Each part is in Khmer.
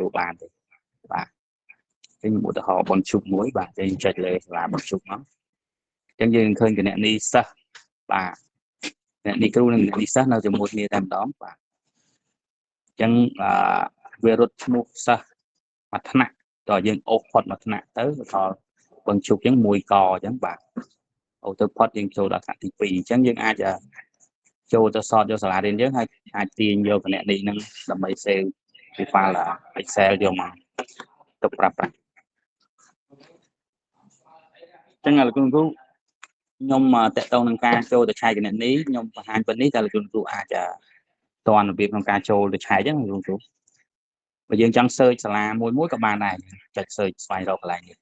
ទទួលបានទេបាទអញ្ចឹងឧទាហរណ៍បងជុំមួយបាទយើងចុចលើសាលាបងជុំមកអញ្ចឹងយើងឃើញគណនីសិស្សបាទគណនីគ្រូនិងគណនីសិស្សនៅជាមួយគ្នាតែម្ដងបាទអញ្ចឹងវារត់ឈ្មោះសិស្សមួយថ្នាក់តើយើងអូសផុតមួយថ្នាក់ទៅដល់បងជុំអញ្ចឹងមួយកអញ្ចឹងបាទអូទៅផុតយើងចូលដល់ថ្នាក់ទី2អញ្ចឹងយើងអាចចូលទៅសតយកសាលារៀនយើងហើយអាចទាញយកគណនីហ្នឹងដើម្បី save ពី file Excel យកមកទុកប្រាប់ប្រាស់អញ្ចឹងលោកគ្រូខ្ញុំតកតងនឹងការចូលទៅឆែកគណនីខ្ញុំបង្ហាញប៉ុណ្នេះតែលោកគ្រូអាចតនរបៀបក្នុងការចូលទៅឆែកហ្នឹងលោកគ្រូបើយើងចង់ search សាលាមួយក៏បានដែរចុច search ស្វែងរកកន្លែងនេះ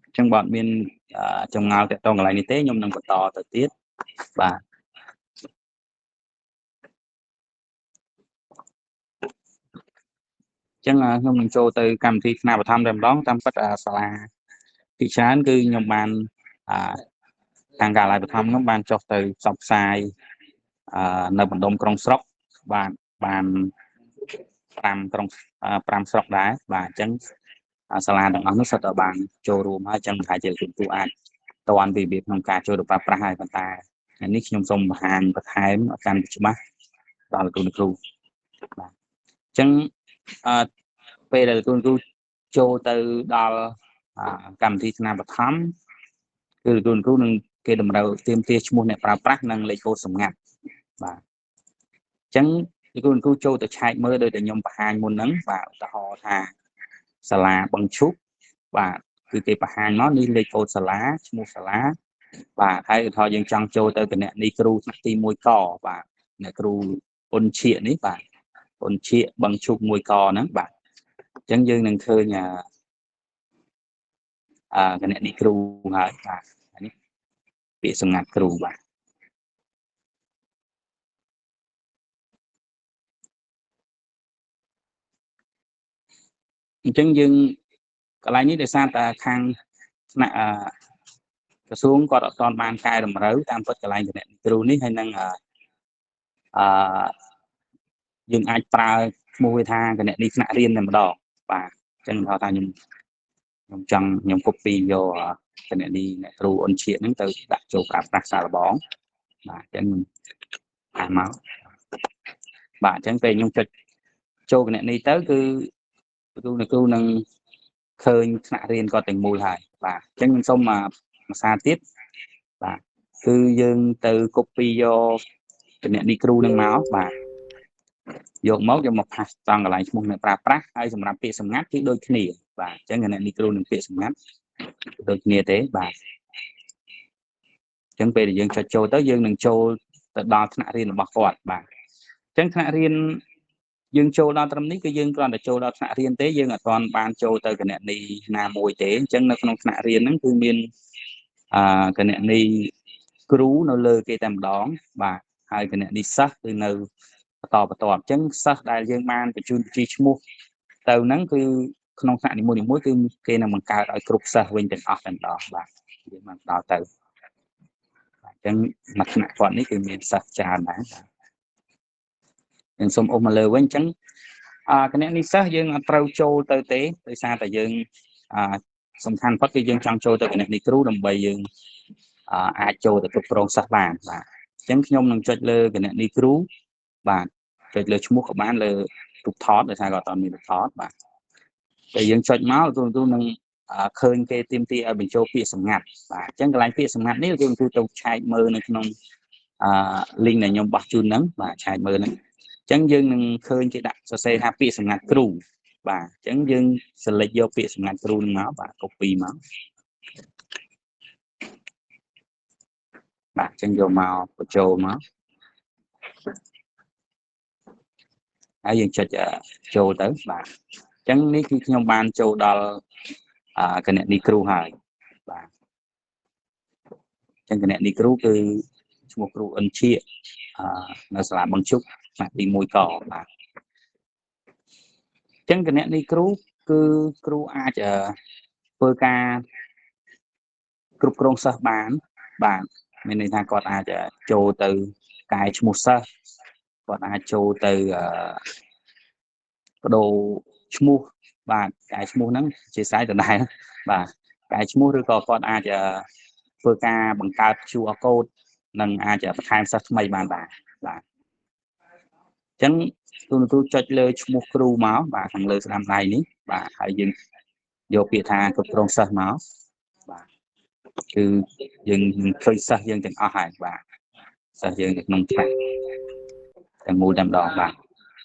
អញ្ចឹងបើអត់មានចម្ងល់តកតងកន្លែងនេះទេខ្ញុំនឹងបន្តទៅទៀតបាទអញ្ចឹងខ្ញុំនឹងចូលទៅកម្មវិធីថ្នាក់បឋមតែម្ដងតាមពិតសាលាពីច្រើនគឺខ្ញុំបានខាងកាលាបឋមនោះបានចុះទៅផ្សព្វផ្សាយនៅបណ្ដុំក្រុងស្រុកបាន5ក្រុង5ស្រុកដែរបាទអញ្ចឹងសាលាទាំងអស់នោះសុទ្ធតែបានចូលរួមហើយអញ្ចឹងថាជាលោកគ្រូអាចតន់ពីរបៀបក្នុងការចូលទៅប្រើប្រាស់ហើយប៉ុន្តែនេះខ្ញុំសូមបង្ហាញបន្ថែមឲ្យកាន់តែច្បាស់ដល់លោកគ្រូបាទអញ្ចឹងពេលដែលលោកគ្រូចូលទៅដល់កម្មវិធីថ្នាក់បឋមគឺលោកគ្រូនឹងគេតម្រូវទាមទារឈ្មោះអ្នកប្រើប្រាស់និងលេខកូដសម្ងាត់បាទអញ្ចឹងលោកគ្រូចូលទៅឆែកមើលដោយតែខ្ញុំបង្ហាញមុនហ្នឹងបាទឧទាហរណ៍ថាសាលាបឹងឈុកបាទគឺគេបង្ហាញមកនេះលេខកូដសាលាឈ្មោះសាលាបាទហើយឧទាហរណ៍យើងចង់ចូលទៅគណនីគ្រូថ្នាក់ទី1កបាទអ្នកគ្រូអ៊ុនឈៀកនេះបាទអ៊ុនឈៀកបឹងឈុក1កហ្នឹងបាទអញ្ចឹងយើងនឹងឃើញគណនីគ្រូហើយបាទនេះពាក្យសម្ងាត់គ្រូបាទអញ្ចឹងយើងកន្លែងនេះដោយសារតែខាងថ្នាក់ក្រសួងគាត់អត់ទាន់បានកែតម្រូវតាមពិតកន្លែងគណនីគ្រូនេះហើយនឹងយើងអាចប្រើឈ្មោះវាថាគណនីថ្នាក់រៀនតែម្ដងបាទអញ្ចឹងថាខ្ញុំ copy យកគណនីអ្នកគ្រូអ៊ុនឈៀកហ្នឹងទៅដាក់ចូលប្រើប្រាស់សាឡបងបាទអញ្ចឹងអាមកបាទអញ្ចឹងពេលខ្ញុំចុចចូលគណនីទៅគឺអ្នកគ្រូនឹងឃើញថ្នាក់រៀនគាត់ទាំងមូលហើយបាទអញ្ចឹងខ្ញុំសូមភាសាទៀតបាទគឺយើងទៅ copy យកគណនីគ្រូនឹងមកបាទយកមកផាសត្រង់កន្លែងឈ្មោះអ្នកប្រើប្រាស់ហើយសម្រាប់ពាក្យសម្ងាត់គឺដូចគ្នាបាទអញ្ចឹងគណនីគ្រូនឹងពាក្យសម្ងាត់ដូចគ្នាទេបាទអញ្ចឹងពេលដែលយើងចុចចូលទៅយើងនឹងចូលទៅដល់ថ្នាក់រៀនរបស់គាត់បាទអញ្ចឹងថ្នាក់រៀនយើងចូលដល់ត្រឹមនេះគឺយើងគ្រាន់តែចូលដល់ថ្នាក់រៀនទេយើងអត់ទាន់បានចូលទៅគណនីណាមួយទេអញ្ចឹងនៅក្នុងថ្នាក់រៀនហ្នឹងគឺមានគណនីគ្រូនៅលើគេតែម្ដងបាទហើយគណនីសិស្សគឺនៅបន្តអញ្ចឹងសិស្សដែលយើងបានបញ្ជូនបញ្ជីឈ្មោះទៅហ្នឹងគឺក្នុងថ្នាក់នីមួយៗគឺគេនឹងបង្កើតឲ្យគ្រប់សិស្សវិញទាំងអស់តែម្ដងបាទយើងបានដល់ទៅអញ្ចឹងមួយថ្នាក់គាត់នេះគឺមានសិស្សច្រើនដែរយើងសូមអុសមកលើវិញអញ្ចឹងគណនីសិស្សយើងអត់ត្រូវចូលទៅទេដោយសារតែយើងសំខាន់ផុតគឺយើងចង់ចូលទៅគណនីគ្រូដើម្បីយើងអាចចូលទៅគ្រប់គ្រងសិស្សបានបាទអញ្ចឹងខ្ញុំនឹងចុចលើគណនីគ្រូបាទចុចលើឈ្មោះក៏បានលើរូបថតដោយសារគាត់អត់មានរូបថតបាទតែយើងចុចមកគ្រូនឹងឃើញគេទាមទារឲ្យបញ្ចូលពាក្យសម្ងាត់បាទអញ្ចឹងកន្លែងពាក្យសម្ងាត់នេះគ្រូទៅឆែកមើលនៅក្នុងlink ដែលខ្ញុំបោះជូនហ្នឹងបាទឆែកមើលហ្នឹងអញ្ចឹងយើងនឹងឃើញគេដាក់សរសេរថាពាក្យសម្ងាត់គ្រូបាទអញ្ចឹងយើង select យកពាក្យសម្ងាត់គ្រូហ្នឹងមកបាទ copy មកបាទអញ្ចឹងយកមកបញ្ចូលមកហើយយើងចុចចូលទៅបាទអញ្ចឹងនេះគឺខ្ញុំបានចូលដល់គណនីគ្រូហើយបាទអញ្ចឹងគណនីគ្រូគឺឈ្មោះគ្រូអ៊ុនឈៀកនៅសាលាបឹងជុកថ្នាក់ទី1កបាទអញ្ចឹងគណនីគ្រូគឺគ្រូអាចធ្វើការគ្រប់គ្រងសិស្សបានបាទមានន័យថាគាត់អាចចូលទៅ cái một sa còn ai châu từ đồ mua và cái mua nắng chia sẻ từ này và cái mua rồi còn ai vừa ca bằng cao QR code nâng ai tham sát mấy bàn và chẳng tôi cho lời mua crew máu và thằng lời làm này ní và hãy dừng vô phía tha cực trong sân máu và cứ dừng khơi sân dân từng hải và sân dân được nông sản từng mua đầm đỏ và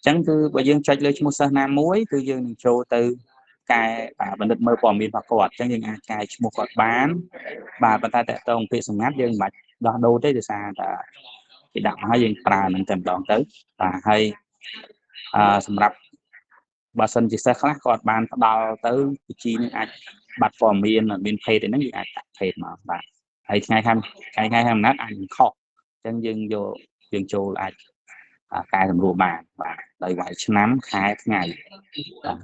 chẳng cứ bây giờ cho lời mua sân nam muối cứ dừng show từ cái vấn đề mơ còn miền bắc quạt chẳng những cái mua quạt bán và ta tại tông phía sông ngáp dân bạch đó đâu tới từ xa là chỉ đạo hai dân trà nâng tầm đòn tới và hayสำหรับបើសិនជាសិស្សខ្លះគាត់បានផ្ដល់ទៅវិជ្ជានឹងអាចបាត់ព័ត៌មានភេទហ្នឹងយើងអាចដាក់ភេទមកបាទហើយថ្ងៃខាងណាត់អាចខុសអញ្ចឹងយើងចូលអាចកែសម្រួលបានបាទដោយវាយឆ្នាំខែថ្ងៃបាទ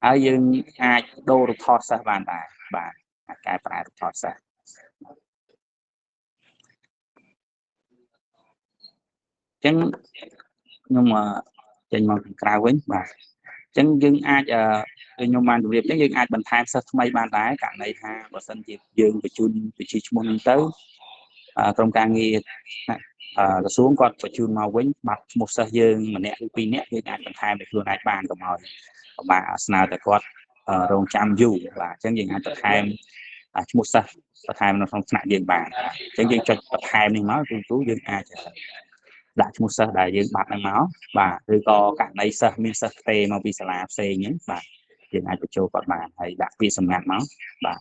ហើយយើងអាចដូររូបថតសិស្សបានដែរបាទអាចកែប្រែរូបថតសិស្សអញ្ចឹងខ្ញុំចេញមកខាងក្រៅវិញបាទចឹងយើងអាចខ្ញុំបានជម្រាបចឹងយើងអាចបន្ថែមសិស្សថ្មីបានដែរករណីថាបើសិនជាយើងបញ្ជូនវិជ្ជាឈ្មោះហ្នឹងទៅក្រុមការងារក្រសួងគាត់បញ្ជូនមកវិញបាត់ឈ្មោះសិស្សយើងម្នាក់ឬពីរនាក់យើងអាចបន្ថែមឲ្យខ្លួនឯងបានកុំឲ្យពិបាកស្នើតែគាត់រងចាំយូរបាទអញ្ចឹងយើងអាចបន្ថែមឈ្មោះសិស្សបន្ថែមនៅក្នុងថ្នាក់យើងបានអញ្ចឹងយើងចុចបន្ថែមនេះមកគឺយើងអាចដាក់ឈ្មោះសិស្សដែលយើងបាត់ហ្នឹងមកបាទឬក៏ករណីសិស្សមានសិស្សផ្ទេមកពីសាលាផ្សេងហ្នឹងបាទយើងអាចបញ្ចូលគាត់បានហើយដាក់ពាក្យសម្ងាត់មកបាទ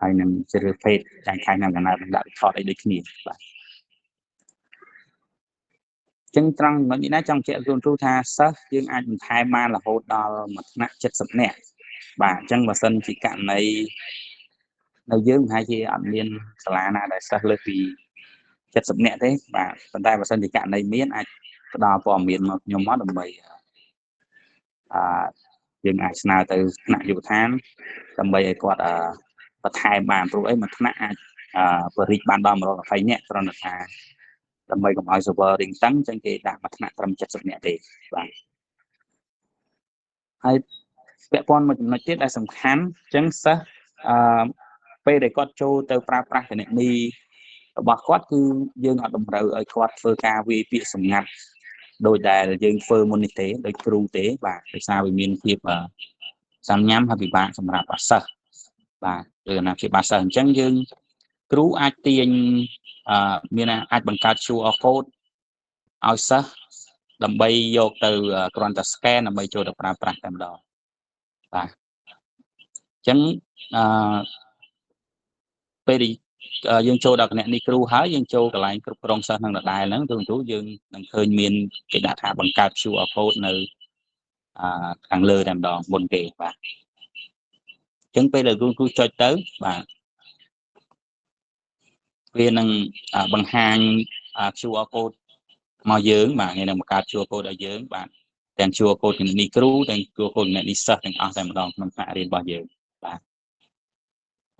ហើយនឹងជ្រើសភេទចាញ់ខែនៅកណ្ដាលដាក់ថតឲ្យដូចគ្នាបាទចឹងត្រង់មិននេះណាចង់ជម្រាបជូនគ្រូថាសិស្សយើងអាចបន្ថែមបានរហូតដល់មួយថ្នាក់70នាក់បាទអញ្ចឹងបើសិនជាករណីនៅយើងប្រហែលជាអត់មានសាលាណាដែលសិស្សលើសពី70នាក់ទេបាទប៉ុន្តែបើសិនជាករណីមានអាចផ្ដល់ព័ត៌មានមកខ្ញុំមកដើម្បីយើងអាចស្នើទៅថ្នាក់យុវដ្ឋានដើម្បីឲ្យគាត់បន្ថែមបានព្រោះអីមួយថ្នាក់អាចបរិយាបានដល់120នាក់គ្រាន់តែថាដើម្បីកុំឲ្យ server រីងតឹងចឹងគេដាក់មួយថ្នាក់ត្រឹម70នាក់ទេបាទហើយពាក់ព័ន្ធមួយចំណុចទៀតដែលសំខាន់ចឹងសិស្សពេលដែលគាត់ចូលទៅប្រើប្រាស់គណនីរបស់គាត់គឺយើងអត់តម្រូវឲ្យគាត់ធ្វើការវាយពាក្យសម្ងាត់ដោយដែលយើងធ្វើមុននេះទេដោយគ្រូទេបាទដោយសារវាមានភាពសំញាំហើយពិបាកសម្រាប់សិស្សបាទគឺអាណាព្យាបាលសិស្សអញ្ចឹងយើងគ្រូអាចទាញមានអាចបង្កើត QR code ឲ្យសិស្សដើម្បីយកទៅគ្រាន់តែ scan ដើម្បីចូលទៅប្រើប្រាស់តែម្ដងបាទអញ្ចឹងពេលយើងចូលដល់គណនីគ្រូហើយយើងចូលកន្លែងគ្រប់គ្រងសិស្សនឹងដដែលហ្នឹងទូយើងនឹងឃើញមានគេដាក់ថាបង្កើត QR code នៅខាងលើតែម្ដងមុនគេបាទអញ្ចឹងពេលដែលគ្រូចុចទៅបាទវានឹងបង្ហាញ QR code មកយើងបាទគេនឹងបង្កើត QR code ឲ្យយើងបាទទាំង QR code គណនីគ្រូទាំង QR code គណនីសិស្សទាំងអស់តែម្ដងក្នុងថ្នាក់រៀនរបស់យើងបាទ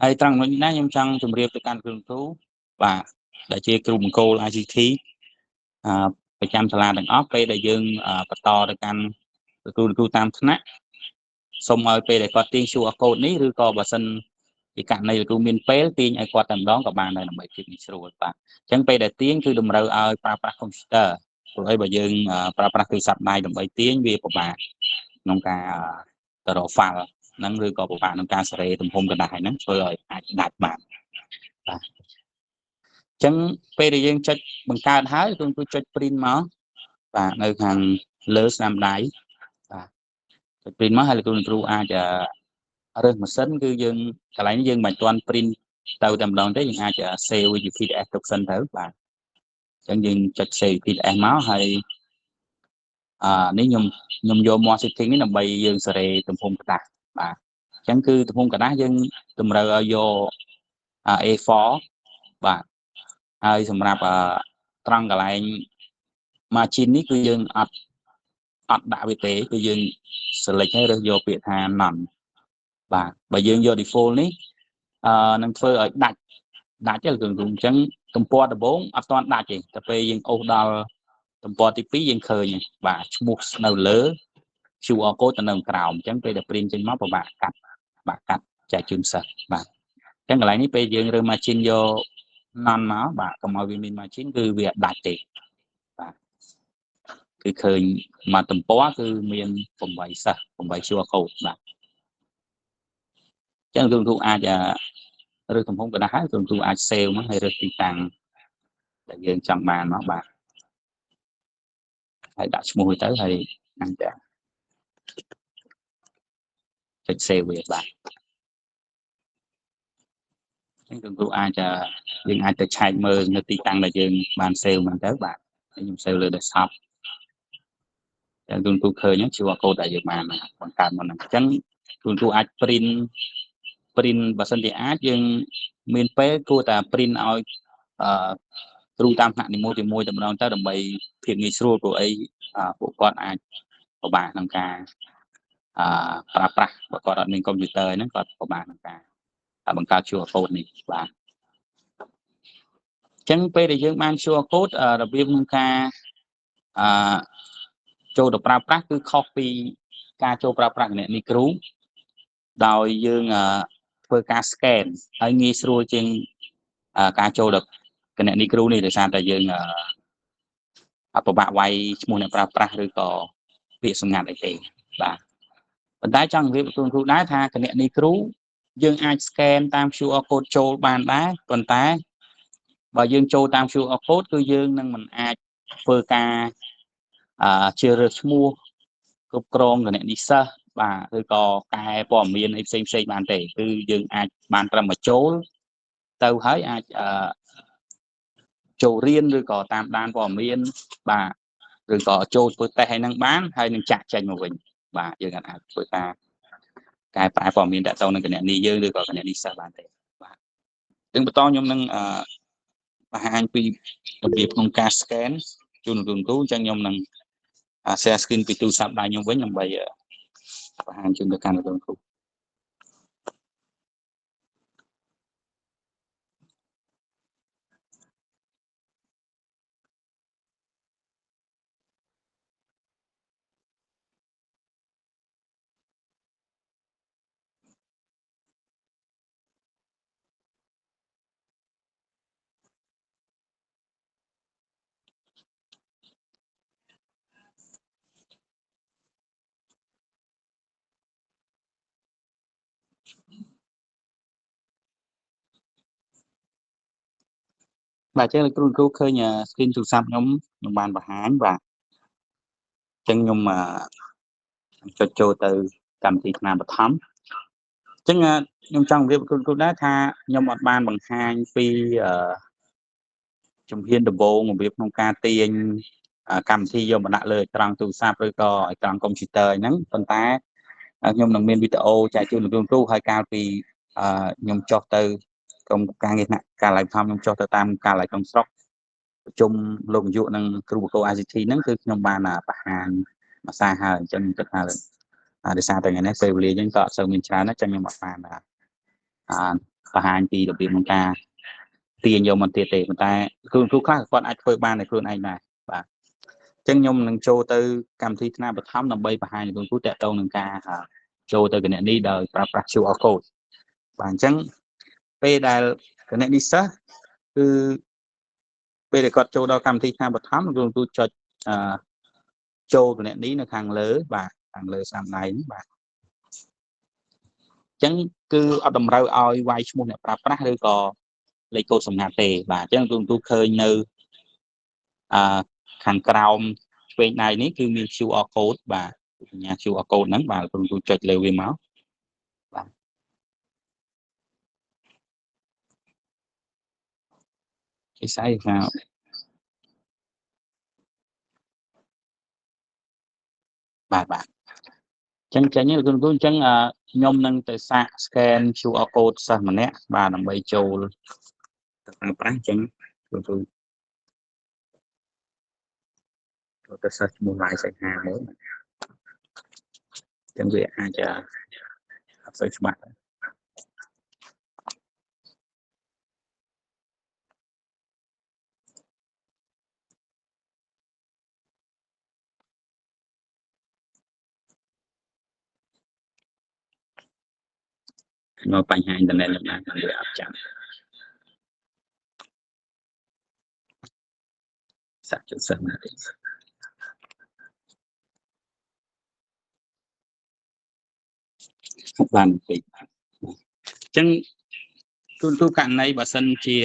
ហើយត្រង់នេះណាខ្ញុំចង់ជម្រាបទៅកាន់គ្រូបាទដែលជាគ្រូបង្គោល ICT ប្រចាំសាលាទាំងអស់ពេលដែលយើងបន្តទៅកាន់គ្រូតាមថ្នាក់សូមឲ្យពេលដែលគាត់ទាញ QR code នេះឬក៏បើសិនជាករណីគ្រូមានពេលទាញឲ្យគាត់តែម្ដងក៏បានដែរដើម្បីភាពងាយស្រួលបាទអញ្ចឹងពេលដែលទាញគឺតម្រូវឲ្យប្រើប្រាស់ computer ព្រោះអីបើយើងប្រើប្រាស់ទូរស័ព្ទដៃដើម្បីទាញវាពិបាកក្នុងការទៅរក file ហ្នឹងឬក៏ពិបាកក្នុងការសេរីទំហំកណ្ដាស់ហ្នឹងធ្វើឲ្យអាចដាច់បានបាទអញ្ចឹងពេលដែលយើងចុចបង្កើតហើយគឺចុច print មកបាទនៅខាងលើស្នាមដៃបាទចុច print មកហើយគ្រូអាចរើសម៉ាស៊ីនគឺយើងកន្លែងនេះយើងមិនទាន់ print ទៅតែម្ដងទេយើងអាច save ជា PDF ទុកសិនទៅបាទអញ្ចឹងយើងចុច save PDF មកហើយនេះខ្ញុំយក more setting នេះដើម្បីយើងសេរីទំហំกระดาษបាទអញ្ចឹងគឺទំហំกระดาษយើងតម្រូវឲ្យយក A4 បាទហើយសម្រាប់ត្រង់កន្លែង margin នេះគឺយើងអត់ដាក់វាទេគឺយើង select ហើយរើសយកពាក្យថា none បាទបើយើងយក default នេះនឹងធ្វើឲ្យដាច់ទៅគឺអញ្ចឹង ទំព័រដំបូងអត់ទាន់ដាច់ទេតែពេលយើងអូសដល់ទំព័រទី2យើងឃើញបាទឈ្មោះនៅលើ QR code ទៅនៅក្រោមអញ្ចឹងពេលដែល print ចេញមកពិបាកកាត់ចែកជូនសិស្សបាទអញ្ចឹងកន្លែងនេះពេលយើងរើ margin យក none មកបាទកុំឲ្យវាមាន margin គឺវាដាច់ទេបាទគឺឃើញមកទំព័រគឺមាន8សិស្ស8 QR code បាទអញ្ចឹងគ្រូអាចរើសទំហំกระดาษហើយគ្រូអាច save មកហើយរើសទីតាំងដែលយើងចង់បានមកបាទហើយដាក់ឈ្មោះទៅហើយហ្នឹងចាចុច save វាបាទអញ្ចឹងគ្រូអាចយើងអាចទៅឆែកមើលនៅទីតាំងដែលយើងបាន save ហ្នឹងទៅបាទខ្ញុំ save លើ desktop តែគ្រូឃើញជីវកូដដែលយើងបានបង្កើតមកហ្នឹងអញ្ចឹងគ្រូអាច print បើសិនជាអាចយើងមានពេលគួរតែ print ឲ្យគ្រូតាមថ្នាក់នីមួយៗតែម្ដងទៅដើម្បីភាពងាយស្រួលព្រោះអីពួកគាត់អាចពិបាកក្នុងការប្រើប្រាស់បើគាត់អត់មានកុំព្យូទ័រហ្នឹងគាត់ពិបាកក្នុងការបង្កើត QR code នេះបាទអញ្ចឹងពេលដែលយើងបាន QR code របៀបក្នុងការចូលទៅប្រើប្រាស់គឺខុសពីការចូលប្រើប្រាស់គណនីគ្រូដោយយើងធ្វើការ scan ហើយងាយស្រួលជាងការចូលដល់គណនីគ្រូនេះដោយសារតែយើងពិបាកវាយឈ្មោះអ្នកប្រើប្រាស់ឬក៏ពាក្យសម្ងាត់អីទេបាទប៉ុន្តែចង់ជម្រាបជូនគ្រូដែរថាគណនីគ្រូយើងអាច scan តាម QR code ចូលបានដែរប៉ុន្តែបើយើងចូលតាម QR code គឺយើងនឹងមិនអាចធ្វើការជ្រើសរើសឈ្មោះគ្រប់គ្រងគណនីសិស្សបាទឬក៏កែព័ត៌មានអីផ្សេងបានទេគឺយើងអាចបានត្រឹមមកចូលទៅហើយអាចចូលរៀនឬក៏តាមដានព័ត៌មានបាទឬក៏ចូលធ្វើតេស្តឲ្យនឹងបានហើយនឹងចាក់ចេញមកវិញបាទយើងអាចធ្វើការកែប្រែព័ត៌មានតទៅនឹងគណនីយើងឬក៏គណនីសិស្សបានទេបាទនឹងបន្តខ្ញុំនឹងបង្ហាញពីរបៀបក្នុងការ scan ជូនគ្រូអញ្ចឹងខ្ញុំនឹង share screen ពីទូរស័ព្ទដៃខ្ញុំវិញដើម្បីបង្ហាញជូនទៅកាន់គ្រូបាទអញ្ចឹងគ្រូឃើញ screen ទូរស័ព្ទខ្ញុំបានបង្ហាញបាទអញ្ចឹងខ្ញុំចុចចូលទៅកម្មវិធីថ្នាលបឋមអញ្ចឹងខ្ញុំចង់ជម្រាបគ្រូដែរថាខ្ញុំអត់បានបង្ហាញពីជំហានដំបូងរបៀបក្នុងការទាញកម្មវិធីយកមកដាក់លើអេក្រង់ទូរស័ព្ទឬក៏អេក្រង់កុំព្យូទ័រហ្នឹងប៉ុន្តែខ្ញុំនឹងមានវីដេអូចែកជូនលោកគ្រូហើយកាលពីខ្ញុំចុះទៅក្រុមការងារថ្នាក់កាល័យបឋមខ្ញុំចុះទៅតាមកាល័យក្នុងស្រុកប្រជុំលោកនាយកនិងគ្រូបកគោ ICT ហ្នឹងគឺខ្ញុំបានបង្ហាញមួយសារហើយអញ្ចឹងគិតថាដោយសារតែថ្ងៃនេះពេលវេលាយើងក៏អត់សូវមានច្រើនណាស់ចឹងខ្ញុំអត់បានបង្ហាញពីរបៀបក្នុងការទាញយកមកទៀតទេប៉ុន្តែគ្រូខ្លះគាត់អាចធ្វើបានដោយខ្លួនឯងដែរបាទអញ្ចឹងខ្ញុំនឹងចូលទៅកម្មវិធីថ្នាក់បឋមដើម្បីបង្ហាញលោកគ្រូតាក់ទងនឹងការចូលទៅគណនីដោយប្រើប្រាស់ QR code បាទអញ្ចឹងពេលដែលគណនីសិស្សគឺពេលដែលគាត់ចូលដល់កម្មវិធីថ្នាក់បឋមលោកគ្រូចុចចូលគណនីនៅខាងលើបាទខាងលើស្នាមដៃនេះបាទអញ្ចឹងគឺអត់តម្រូវឲ្យវាយឈ្មោះអ្នកប្រើប្រាស់ឬក៏លេខកូដសម្ងាត់ទេបាទអញ្ចឹងគ្រូឃើញនៅខាងក្រោមឆ្វេងដៃនេះគឺមាន QR code បាទសញ្ញា QR code ហ្នឹងបាទគ្រូចុចលើវាមកបាទគេស្អីថាបាទអញ្ចឹងចេញគ្រូអញ្ចឹងខ្ញុំនឹងទៅសាក scan QR code សិស្សម្នាក់បាទដើម្បីចូលទៅប្រើប្រាស់អញ្ចឹងគ្រូទៅសិស្សឈ្មោះ Lai សីហាមើលអញ្ចឹងវាអាចអត់សូវច្បាស់ មកបញ្ហាអ៊ីនធឺណិតនឹងណាវាអត់ចាំសាក់ចុះសិនណាទេបានពេកអញ្ចឹងទូករណីបើសិនជា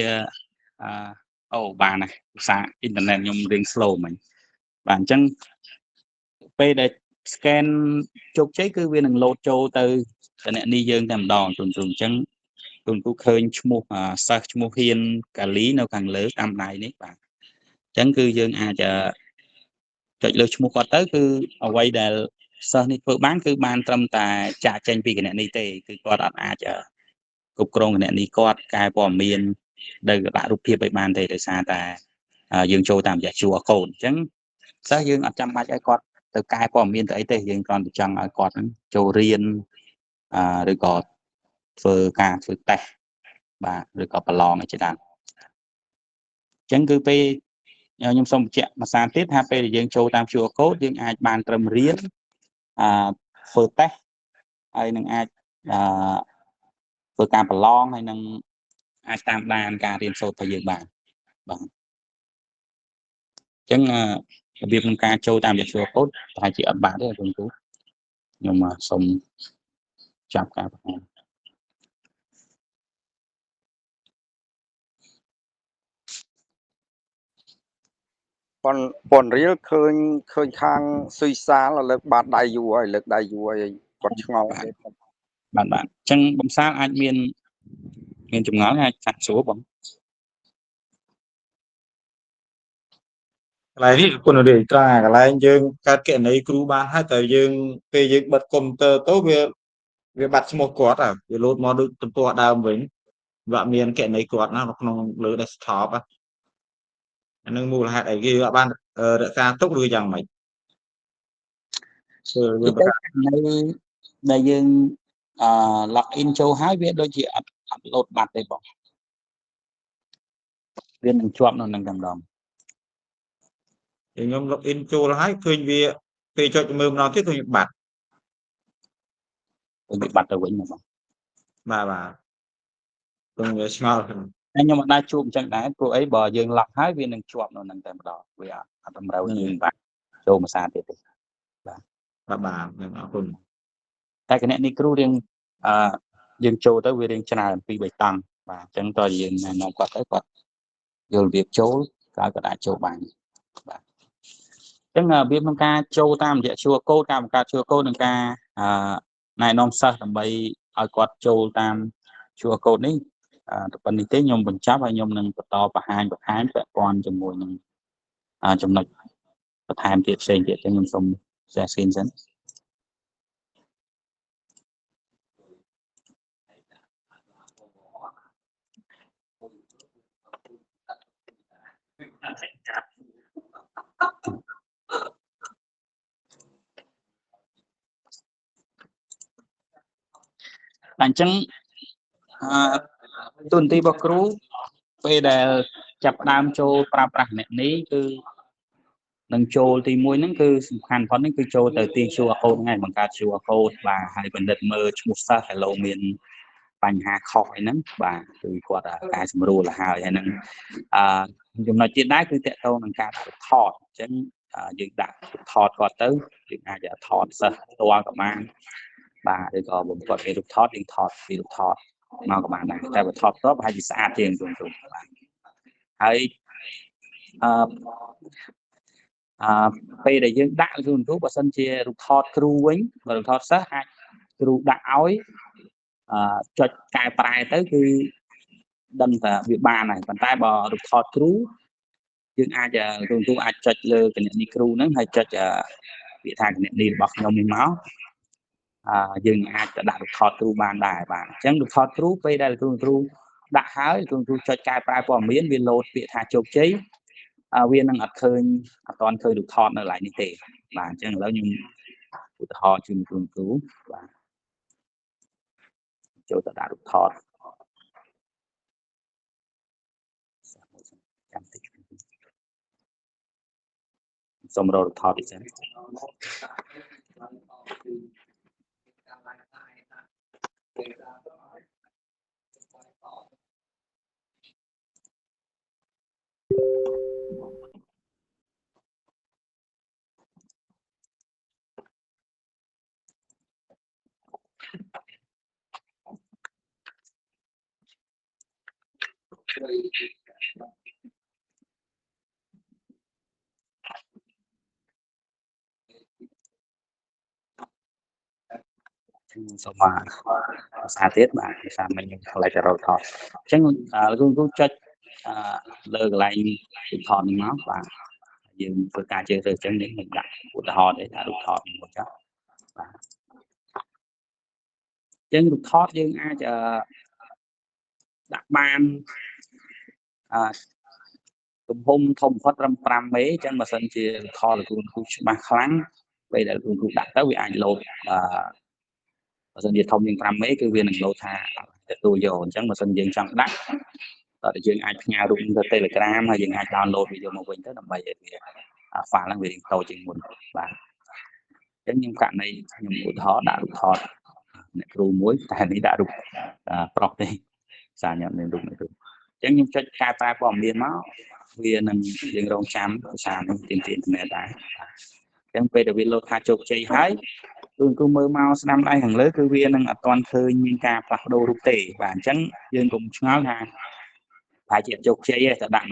អូបានណាភាសាអ៊ីនធឺណិតខ្ញុំរៀង slow មិញបាទអញ្ចឹងពេលដែល scan ជោគជ័យគឺវានឹង load ចូលទៅគណនីយើងតែម្ដងទូអញ្ចឹងទូឃើញឈ្មោះសិស្សឈ្មោះហ៊ានកាលីនៅខាងលើតាមដៃនេះបាទអញ្ចឹងគឺយើងអាចចុចលើឈ្មោះគាត់ទៅគឺអ្វីដែលសិស្សនេះធ្វើបានគឺបានត្រឹមតែចាក់ចេញពីគណនីទេគឺគាត់អត់អាចគ្រប់គ្រងគណនីគាត់កែព័ត៌មានដែលដាក់រូបភាពឲ្យបានទេដោយសារតែយើងចូលតាមរយៈ QR code អញ្ចឹងសិស្សយើងអត់ចាំបាច់ឲ្យគាត់ទៅកែព័ត៌មានទៅអីទេយើងគ្រាន់តែចង់ឲ្យគាត់ចូលរៀនឬក៏ធ្វើការធ្វើតេស្តបាទឬក៏ប្រឡងអីជាដើមអញ្ចឹងគឺពេលខ្ញុំសូមបញ្ជាក់មួយសារទៀតថាពេលដែលយើងចូលតាម QR code យើងអាចបានត្រឹមរៀនធ្វើតេស្តហើយនឹងអាចធ្វើការប្រឡងហើយនឹងអាចតាមដានការរៀនសូត្ររបស់យើងបានបាទអញ្ចឹងរបៀបក្នុងការចូលតាមរយៈ QR code ប្រហែលជាអត់បាក់ទេបងគ្រូខ្ញុំសូមចាប់ការបង្ហាញប៉ុនរៀលឃើញខាងស៊ុយសាលលើកបាតដៃយូរហើយលើកដៃយូរហើយគាត់ឆ្ងល់បាទអញ្ចឹងបំសាលអាចមានចម្ងល់អាចចាក់ស្រួលបងកន្លែងនេះគុណរាយត្រាកន្លែងយើងកើតគណនីគ្រូបានហើយតែយើងពេលយើងបិទកុំព្យូទ័រទៅវាបាត់ឈ្មោះគាត់ហើយវាលោតមកដូចទំព័រដើមវិញវាអត់មានគណនីគាត់ណានៅក្នុងលើ desktop អានឹងមូលហេតុអីគេអត់បានរក្សាទុកឬយ៉ាងម៉េចគឺទៅនៅដែលយើង log in ចូលហើយវាដូចជាអត់លោតបាត់ទេបងវានឹងជាប់នៅនឹងតែម្ដងខ្ញុំ log in ចូលហើយឃើញវាពេលចុចមើលម្ដងទៀតឃើញបាត់ទៅវិញបងបាទខ្ញុំវាឆ្ងល់ខ្ញុំអត់ដែរជួបអញ្ចឹងដែរព្រោះអីបើយើង lock ហើយវានឹងជាប់នៅនឹងតែម្ដងវាអត់តម្រូវយើងបាត់ចូលភាសាទៀតទេបាទខ្ញុំអរគុណតែគណនីគ្រូរៀងយើងចូលទៅវារៀងច្រើនពី3តង់បាទអញ្ចឹងតើយើងណែនាំគាត់ទៅគាត់យល់របៀបចូលក៏អាចចូលបានបាទអញ្ចឹងរបៀបក្នុងការចូលតាមរយៈ QR code ការបង្កើត QR code និងការណែនាំសិស្សដើម្បីឲ្យគាត់ចូលតាម QR code នេះតែប៉ុណ្្នេះទេខ្ញុំបញ្ចប់ហើយខ្ញុំនឹងបន្តបង្ហាញពាក់ព័ន្ធជាមួយនឹងចំណុចបន្ថែមទៀតផ្សេងទៀតខ្ញុំសូម share screen សិនអញ្ចឹងទូនទីរបស់គ្រូពេលដែលចាប់ដើមចូលប្រើប្រាស់គណនីគឺនឹងចូលទី1ហ្នឹងគឺសំខាន់បំផុតហ្នឹងគឺចូលទៅទី QR code ហ្នឹងឯងបង្កើត QR code បាទហើយបណ្ឌិតមើលឈ្មោះសិស្សហើយលោកមានបញ្ហាខុសអីហ្នឹងបាទគឺគាត់កែសម្រួលទៅហើយហ្នឹងចំណុចទៀតដែរគឺតកតងនឹងការដាក់ថតអញ្ចឹងយើងដាក់ថតគាត់ទៅយើងអាចថតសិស្សផ្ទាល់ក៏បានបាទឬក៏បំផុតពេលរូបថតយើងថតពីរូបថតមកក៏បានដែរតែបើថតទៅប្រហែលជាស្អាតជាងទូទៅបាទហើយពេលដែលយើងដាក់គ្រូបើសិនជារូបថតគ្រូវិញបើរូបថតសិស្សអាចគ្រូដាក់ឲ្យចុចកែប្រែទៅគឺដឹងថាវាបានហើយប៉ុន្តែបើរូបថតគ្រូយើងអាចគ្រូអាចចុចលើគណនីគ្រូហ្នឹងហើយចុចពាក្យថាគណនីរបស់ខ្ញុំនេះមកយើងអាចទៅដាក់រូបថតគ្រូបានដែរបាទអញ្ចឹងរូបថតគ្រូពេលដែលគ្រូដាក់ហើយគ្រូចុចកែប្រែព័ត៌មានវាលោតពាក្យថាជោគជ័យវានឹងអត់ទាន់ឃើញរូបថតនៅកន្លែងនេះទេបាទអញ្ចឹងឥឡូវខ្ញុំឧទាហរណ៍ជូនគ្រូបាទចូលទៅដាក់រូបថតចាំតិចសូមរករូបថតតិចសិន សូមភាសាទៀតបាទភាសាមិញខ្ញុំឆ្លៃទៅរកថតអញ្ចឹងគ្រូចុចលើកន្លែងរូបថតនេះមកបាទយើងធ្វើការជឿទៅអញ្ចឹងយើងដាក់ឧទាហរណ៍ទេដាក់រូបថតមួយចុះបាទអញ្ចឹងរូបថតយើងអាចដាក់បានទំហំធំបំផុតត្រឹម 5 មេអញ្ចឹងបើសិនជាថតគ្រូច្បាស់ខ្លាំងពេលដែលគ្រូដាក់ទៅវាអាចលោតបើសិនជាធំជាង 5 មេគឺវានឹងលោតថាទទួលយកអញ្ចឹងបើសិនយើងចង់ដាក់តើយើងអាចផ្ញើរូបទៅ Telegram ហើយយើងអាច download វាយកមកវិញទៅដើម្បីឲ្យវា file ហ្នឹងវារៀងតូចជាងមុនបាទអញ្ចឹងខ្ញុំករណីខ្ញុំឧទាហរណ៍ដាក់រូបថតអ្នកគ្រូមួយតែនេះដាក់រូបប្រុសទេសារខ្ញុំមានរូបអ្នកគ្រូអញ្ចឹងខ្ញុំចុចកែប្រែព័ត៌មានមកវានឹងយើងរងចាំសារនេះទាមទារអ៊ីនធឺណិតដែរអញ្ចឹងពេលដែលវាលោតថាជោគជ័យហើយគ្រូមើលមកស្ដាំដៃខាងលើគឺវានឹងអត់ទាន់ឃើញមានការផ្លាស់ប្ដូររូបទេបាទអញ្ចឹងយើងកុំឆ្ងល់ថាប្រហែលជាជោគជ័យទេតែដាក់